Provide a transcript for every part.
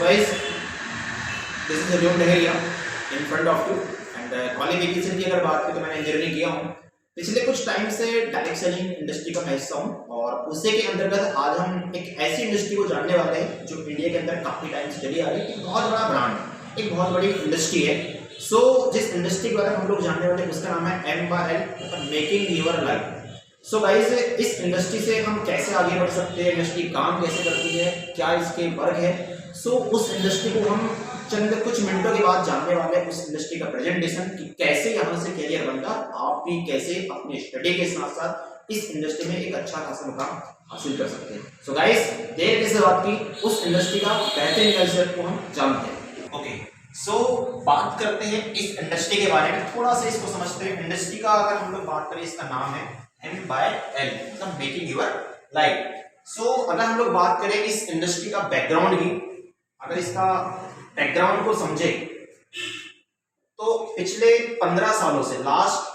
guys, this is Arjun Daheria in front of you and qualification की अगर बात करें तो मैंने इंजीनियरिंग किया हूँ। पिछले कुछ टाइम से डायरेक्ट सेलिंग इंडस्ट्री का मैं हिस्सा हूँ और उसी के अंतर्गत आज हम एक ऐसी इंडस्ट्री को जानने वाले हैं जो इंडिया के अंदर काफी टाइम से चली आ रही है। एक बहुत बड़ा ब्रांड, एक बहुत बड़ी इंडस्ट्री है। जिस इंडस्ट्री के बारे में हम लोग जानने वाले हैं उसका नाम है M/L, making your life. So guys, इस इंडस्ट्री से हम कैसे आगे बढ़ सकते हैं, इंडस्ट्री काम कैसे करती है, क्या इसके वर्ग है। उस इंडस्ट्री को हम चंद कुछ मिनटों के बाद जानने वाले हैं। उस इंडस्ट्री का प्रेजेंटेशन कि कैसे यहाँ से करियर बनता, आप भी कैसे अपनी स्टडी के साथ साथ इस इंडस्ट्री में एक अच्छा खासा मुकाम हासिल कर सकते हैं। सो गाइस, देर किसी बात की, उस इंडस्ट्री का बेहतरीन कल्चर को हम जानते हैं। ओके, बात करते हैं इस इंडस्ट्री के बारे में, थोड़ा सा इसको समझते हैं। इंडस्ट्री का अगर हम लोग बात करें, इसका नाम है M/L, मतलब मेकिंग योर लाइफ। अगर हम लोग बात करें इस इंडस्ट्री का बैकग्राउंड की, अगर इसका बैकग्राउंड को समझे तो पिछले 15 सालों से, लास्ट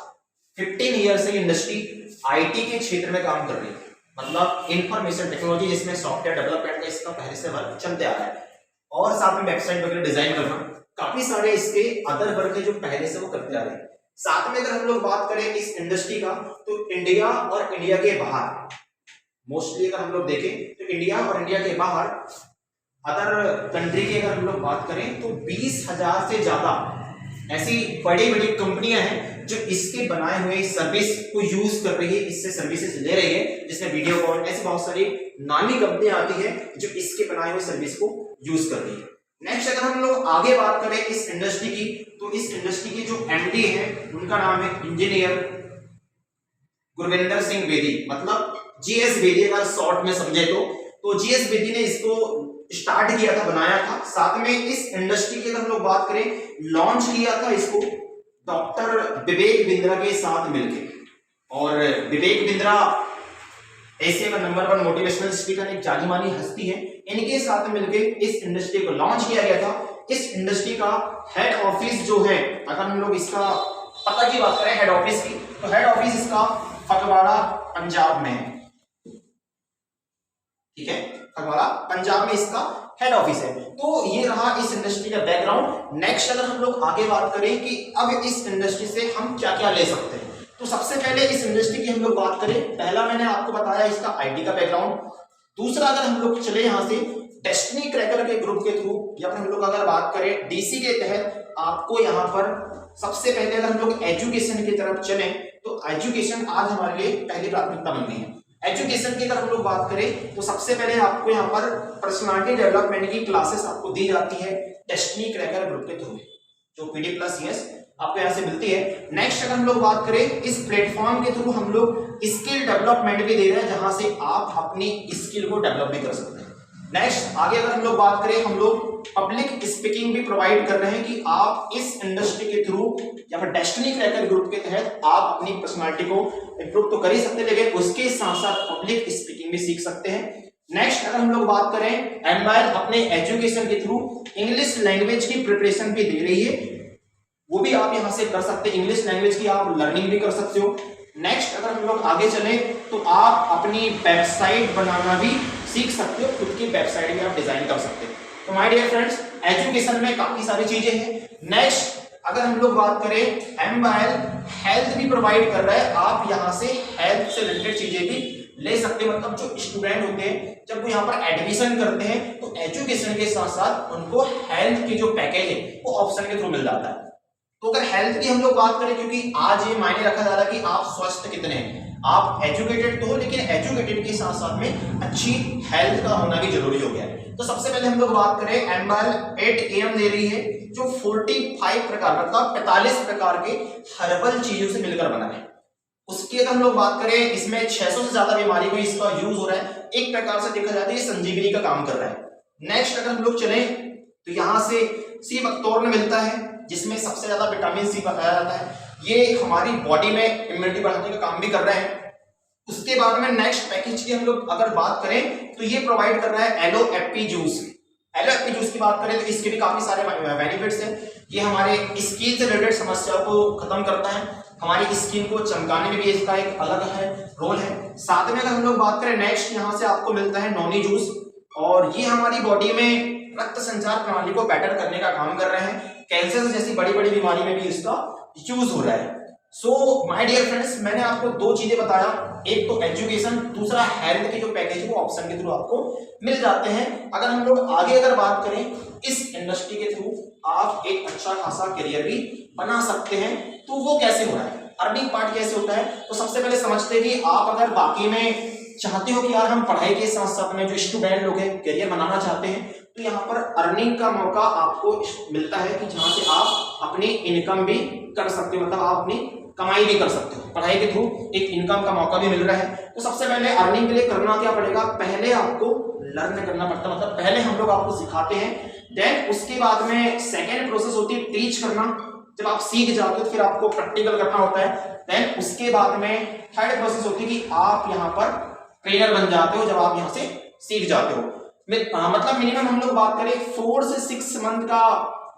15 ईयर से इंडस्ट्री आईटी के क्षेत्र में काम कर रही है। मतलब इंफॉर्मेशन टेक्नोलॉजी, जिसमें सॉफ्टवेयर डेवलपमेंट का इसका पहले से वर्क चलते आ रहा है और साथ में वेबसाइट वगैरह डिजाइन करना, काफी सारे इसके अदर वर्क है जो पहले से वो करते आ रहे हैं। साथ में अगर हम लोग बात करें इस इंडस्ट्री का, तो इंडिया और इंडिया के बाहर मोस्टली अगर हम लोग देखें तो इंडिया और इंडिया के बाहर अदर कंट्री की अगर हम लोग बात करें तो 20,000 से ज्यादा ऐसी बड़ी बड़ी कंपनियां हैं जो इसके बनाए हुए सर्विस को यूज कर रही है, इससे सर्विसेज ले रही है, जिसमें वीडियो कॉल, ऐसी बहुत सारी नामी कंपनियां आती है जो इसके बनाए हुए सर्विस को यूज कर रही है। नेक्स्ट अगर हम लोग आगे बात करें इस इंडस्ट्री की, तो इस इंडस्ट्री की जो एमडी है उनका नाम है इंजीनियर गुरविंदर सिंह बेदी, मतलब जीएस बेदी अगर शॉर्ट में समझे तो जीएस बेदी ने इसको स्टार्ट किया था, बनाया था। साथ में इस इंडस्ट्री की अगर हम लोग बात करें, लॉन्च किया था इसको डॉक्टर विवेक बिंद्रा के साथ मिलकर। और विवेक बिंद्रा एशिया का नंबर 1 मोटिवेशनल स्पीकर, एक जानी मानी हस्ती है। इनके साथ मिलकर इस इंडस्ट्री को लॉन्च किया गया था। इस इंडस्ट्री का हेड ऑफिस जो है, अगर हम लोग इसका पता की बात करें हेड ऑफिस की, तो हेड ऑफिस इसका फगवाड़ा पंजाब में है। ठीक है, फगवाड़ा पंजाब में इसका हेड ऑफिस है। तो ये रहा इस इंडस्ट्री का बैकग्राउंड। नेक्स्ट अगर हम लोग आगे बात करें कि अब इस इंडस्ट्री से हम क्या क्या ले सकते हैं, तो सबसे पहले इस इंडस्ट्री की हम लोग बात करें, पहला मैंने आपको बताया इसका आईटी का बैकग्राउंड। दूसरा अगर हम लोग चले यहाँ से डेस्टिनी क्रैकर के ग्रुप के थ्रू, या फिर हम लोग अगर बात करें डीसी के तहत, आपको यहाँ पर सबसे पहले अगर हम लोग एजुकेशन की तरफ चलें तो एजुकेशन आज हमारे लिए पहली प्राथमिकता बन गई है। एजुकेशन की अगर हम लोग बात करें तो सबसे पहले आपको यहाँ पर पर्सनालिटी डेवलपमेंट की क्लासेस आपको दी जाती है डेस्टिनी क्रैकर ग्रुप के थ्रू, जो PD+CS आपको यहाँ से मिलती है। नेक्स्ट अगर हम लोग बात करें, इस प्लेटफॉर्म के थ्रू हम लोग स्किल डेवलपमेंट भी दे रहे हैं, जहां से आप अपनी स्किल को डेवलप भी कर सकते हैं। नेक्स्ट आगे अगर हम लोग बात करें, हम लोग पब्लिक स्पीकिंग भी प्रोवाइड कर रहे हैं कि आप इस इंडस्ट्री के थ्रू या फिर डेस्टिनी क्रैकर ग्रुप के तहत आप अपनी पर्सनालिटी को इंप्रूव तो कर ही सकते हैं, लेकिन उसके साथ साथ पब्लिक स्पीकिंग भी सीख सकते हैं। नेक्स्ट अगर हम लोग बात करें, M/L अपने एजुकेशन के थ्रू इंग्लिश लैंग्वेज की प्रिपरेशन भी दे रही है, वो भी आप यहां से कर सकते हैं। इंग्लिश लैंग्वेज की आप लर्निंग भी कर सकते हो। नेक्स्ट अगर हम लोग आगे चले तो आप अपनी वेबसाइट बनाना भी सीख सकते हो, खुद की वेबसाइट भी आप डिजाइन कर सकते हो। तो माय डियर फ्रेंड्स, एजुकेशन में काफी सारी चीजें हैं। नेक्स्ट अगर हम लोग बात करें, M/L हेल्थ भी प्रोवाइड कर रहा है, आप यहाँ से हेल्थ से रिलेटेड चीजें भी ले सकते हैं। मतलब जो स्टूडेंट होते हैं जब वो यहाँ पर एडमिशन करते हैं तो एजुकेशन के साथ साथ उनको हेल्थ के जो पैकेज है वो ऑप्शन के थ्रू मिल जाता है। तो अगर हेल्थ की हम लोग बात करें, क्योंकि आज ये मायने रखा जा रहा है कि आप स्वस्थ कितने हैं, आप एजुकेटेड तो हो, लेकिन एजुकेटेड के साथ साथ में अच्छी हेल्थ का होना भी जरूरी हो गया है। तो सबसे पहले हम लोग बात करें, M/L 8 AM दे रही है, जो 45 प्रकार, मतलब 45 प्रकार के हर्बल चीजों से मिलकर बना है। उसकी अगर हम लोग बात करें, इसमें 600 से ज्यादा बीमारी में इसका यूज हो रहा है। एक प्रकार से देखा जाए तो ये संजीवनी का काम कर रहा है। नेक्स्ट अगर हम लोग चले तो यहाँ से सी वक्तौर्न मिलता है, जिसमें सबसे ज्यादा विटामिन सी पाया जाता है। ये हमारी बॉडी में इम्यूनिटी बढ़ाने का काम भी कर रहा है। उसके बाद में नेक्स्ट पैकेज की हम लोग अगर बात करें तो ये प्रोवाइड कर रहा है एलोएपी जूस। एलोएपी जूस की बात करें तो इसके भी काफी सारे बेनिफिट्स हैं। ये हमारे स्किन से रिलेटेड समस्याओं को खत्म करता है, हमारी स्किन को चमकाने में भी इसका एक अलग है रोल है। साथ में अगर हम लोग बात करें, नेक्स्ट यहाँ से आपको मिलता है नॉनी जूस, और ये हमारी बॉडी में रक्त संचार प्रणाली को बेटर करने का काम कर रहे हैं। कैंसर जैसी बड़ी बड़ी बीमारी में भी इसका यूज हो रहा है। सो माय डियर फ्रेंड्स, मैंने आपको दो चीजें बताया, एक तो एजुकेशन, दूसरा हेल्थ के जो पैकेज है वो ऑप्शन के थ्रू आपको मिल जाते हैं। अगर हम लोग आगे अगर बात करें, इस इंडस्ट्री के थ्रू आप एक अच्छा खासा करियर भी बना सकते हैं। तो वो कैसे हो रहा है, अर्निंग पार्ट कैसे होता है, तो सबसे पहले समझते हैं कि आप अगर बाकी में चाहते हो कि यार हम पढ़ाई के साथ साथ में जो स्टूडेंट लोग हैं करियर बनाना चाहते हैं, तो यहाँ पर अर्निंग का मौका आपको मिलता है कि जहां से आप अपनी इनकम भी कर सकते हो, मतलब आप अपनी कमाई भी कर सकते हो। पढ़ाई के थ्रू एक इनकम का मौका भी मिल रहा है। तो सबसे पहले अर्निंग के लिए करना क्या पड़ेगा, पहले आपको लर्न करना पड़ता है, मतलब पहले हम लोग आपको सिखाते हैं, देन उसके बाद में सेकेंड प्रोसेस होती है टीच करना। जब आप सीख जाते हो तो फिर आपको प्रैक्टिकल करना होता है। देन उसके बाद में थर्ड प्रोसेस होती है कि आप यहाँ पर ट्रेनर बन जाते हो जब आप यहाँ से सीख जाते हो। मतलब मिनिमम हम लोग बात करें 4 से 6 मंथ का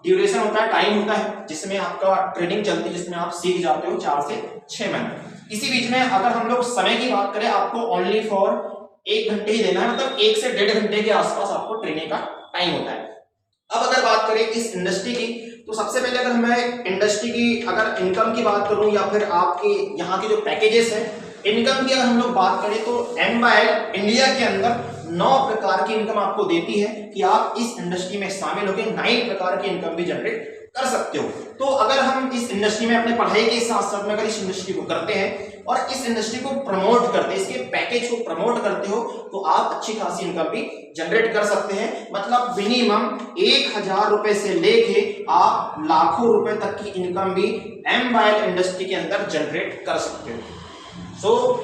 ड्यूरेशन होता है, टाइम होता है जिसमें आपका ट्रेनिंग चलती है, जिसमें आप सीख जाते हो 4 से 6 मंथ। इसी बीच में अगर हम लोग समय की बात करें, आपको ओनली फॉर 1 घंटे ही देना है, मतलब 1 से 1.5 घंटे के आसपास आपको ट्रेनिंग का टाइम होता है। अब अगर बात करें इस इंडस्ट्री की, तो सबसे पहले अगर मैं इंडस्ट्री की अगर इनकम की बात करूं या फिर आपके यहाँ के जो पैकेजेस हैं इनकम की अगर हम लोग बात करें, तो MYL इंडिया के अंदर 9 प्रकार की इनकम आपको देती है कि आप इस इंडस्ट्री में शामिल होकर 9 प्रकार की इनकम भी जनरेट कर सकते हो। तो अगर हम इस इंडस्ट्री में अपने पढ़ाई के साथ साथ में अगर इस इंडस्ट्री को करते हैं और इस इंडस्ट्री को प्रमोट करते हैं, इसके पैकेज को प्रमोट करते हो, तो आप अच्छी खासी इनकम भी जनरेट कर सकते हैं। मतलब मिनिमम 1000 रुपए से लेके आप लाखों रुपए तक की इनकम भी MYL इंडस्ट्री के अंदर जनरेट कर सकते हो।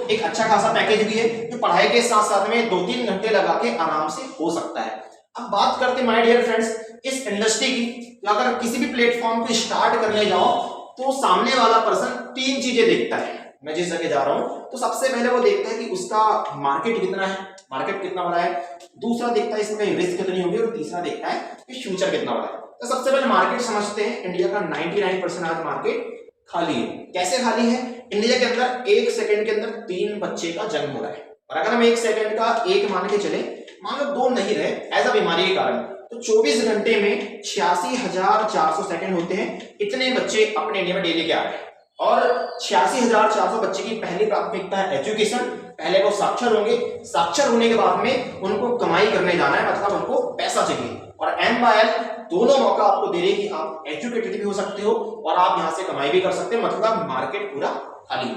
एक अच्छा खासा पैकेज भी है जो पढ़ाई के साथ साथ में 2-3 घंटे लगा के आराम से हो सकता है। अब बात करते हैं माय डियर फ्रेंड्स इस इंडस्ट्री की, अगर किसी भी प्लेटफॉर्म को स्टार्ट करने जाओ तो सामने वाला पर्सन 3 चीजें देखता है। मैं जिस जगह जा रहा हूं तो सबसे पहले वो देखता है कि उसका मार्केट कितना है, मार्केट कितना बड़ा है, दूसरा देखता है इसमें रिस्क कितनी होगी, और तीसरा देखता है कि फ्यूचर कितना बड़ा है। तो सबसे पहले मार्केट समझते हैं। इंडिया का 99% आज मार्केट खाली है। कैसे खाली है, इंडिया के अंदर 1 सेकंड के अंदर 3 बच्चे का जन्म हो रहा है, और अगर हम 1 सेकंड का 1 मान के चले, मान लो 2 नहीं रहे एज अ बीमारी के कारण, तो 24 घंटे में 86,400 सेकंड होते हैं। इतने बच्चे अपने इंडिया में डेली के आ रहे हैं, और 86,400 बच्चे की पहली प्राथमिकता है एजुकेशन। पहले वो साक्षर होंगे, साक्षर होने के बाद में उनको कमाई करने जाना है, मतलब उनको पैसा चाहिए। और MYL दोनों मौका आपको दे रही है कि आप एजुकेटेड भी हो सकते हो और आप यहां से कमाई भी कर सकते हो, मतलब मार्केट पूरा खाली।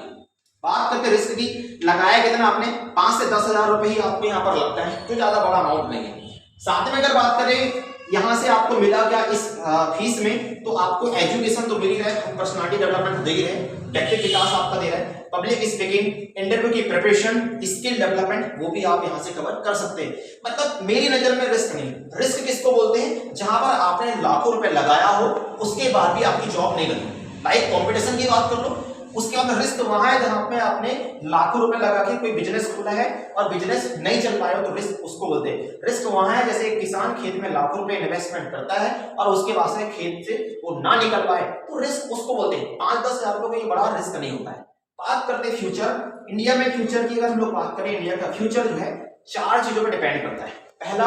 बात करते रिस्क की, लगाया कितना आपने, 5 से 10,000 रुपए ही आपको यहाँ पर लगता है, तो ज्यादा बड़ा अमाउंट नहीं है। साथ में अगर बात करें यहाँ से आपको मिला क्या इस फीस में, तो आपको एजुकेशन तो मिल ही रहा है, पर्सनालिटी डेवलपमेंट दे ही रहे, व्यक्तित्व विकास आपका दे रहा है, पब्लिक स्पीकिंग, इंटरव्यू की प्रिपरेशन, स्किल डेवलपमेंट, वो भी आप यहाँ से कवर कर सकते हैं। मतलब मेरी नजर में रिस्क नहीं। रिस्क किसको बोलते हैं, जहां पर आपने लाखों रुपए लगाया हो उसके बाद भी आपकी जॉब नहीं लगी। लाइक कॉम्पिटिशन की बात कर लो, उसके बाद रिस्क वहां है जहां पे आपने लाखों रुपए लगा के कोई बिजनेस खोला है और बिजनेस नहीं चल पाया, तो रिस्क उसको बोलते हैं। रिस्क वहां है जैसे एक किसान खेत में लाखों रुपए इन्वेस्टमेंट करता है और उसके बाद से खेत से वो ना निकल पाए, तो रिस्क उसको बोलते हैं। 5-10 हजार रुपए का ये बड़ा रिस्क नहीं होता है। बात करते फ्यूचर, इंडिया में फ्यूचर की अगर हम लोग बात करें, इंडिया का फ्यूचर जो है 4 चीजों पर डिपेंड करता है। पहला,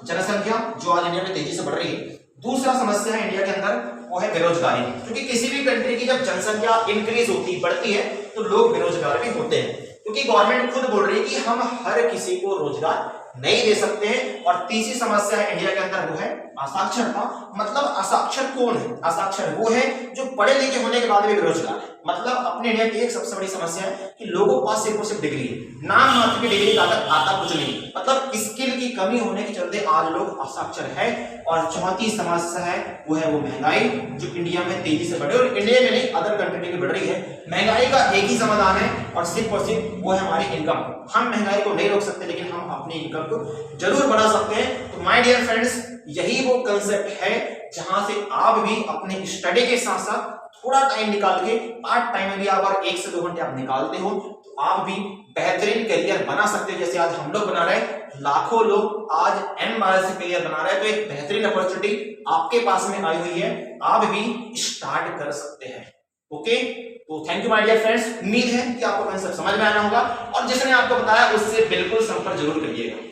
जनसंख्या जो आज इंडिया में तेजी से बढ़ रही है। दूसरा समस्या है इंडिया के अंदर, वो है बेरोजगारी, क्योंकि किसी भी कंट्री की जब जनसंख्या इंक्रीज होती बढ़ती है तो लोग बेरोजगार भी होते हैं, क्योंकि गवर्नमेंट खुद बोल रही है कि हम हर किसी को रोजगार नहीं दे सकते हैं। और तीसरी समस्या है इंडिया के अंदर, वो है असाक्षरता। मतलब असाक्षर कौन है, असाक्षर वो है जो पढ़े लिखे होने के बाद भी बेरोजगार है। मतलब अपने इंडिया की एक सबसे बड़ी समस्या है कि लोगों के पास सिर्फ डिग्री है, नाम मात्र की डिग्री आता कुछ नहीं, मतलब स्किल की कमी होने के चलते आज लोग असाक्षर है। और चौथी समस्या है वो महंगाई, जो इंडिया में तेजी से बढ़ रही है, और इंडिया में नहीं अदर कंट्री में बढ़ रही है। महंगाई का एक ही समाधान है और सिर्फ वो है हमारी इनकम। हम महंगाई को नहीं रोक सकते, लेकिन हम अपनी इनकम को जरूर बढ़ा सकते हैं। तो माय डियर फ्रेंड्स, यही वो कंसेप्ट है जहां से आप भी अपने स्टडी के साथ साथ थोड़ा टाइम निकाल के, पार्ट टाइम में भी आप 1 से 2 घंटे आप निकालते हो, तो आप भी बेहतरीन करियर बना सकते हैं। जैसे आज हम लोग बना रहे हैं, लाखों लोग आज MYL से करियर बना रहे हैं, तो एक बेहतरीन अपॉर्चुनिटी आपके पास में आई हुई है, आप भी स्टार्ट कर सकते हैं। ओके, तो thank you my dear friends. उम्मीद है कि आपको कंसेप्ट समझ में आना होगा, और जिसने आपको बताया उससे बिल्कुल संपर्क जरूर करिएगा।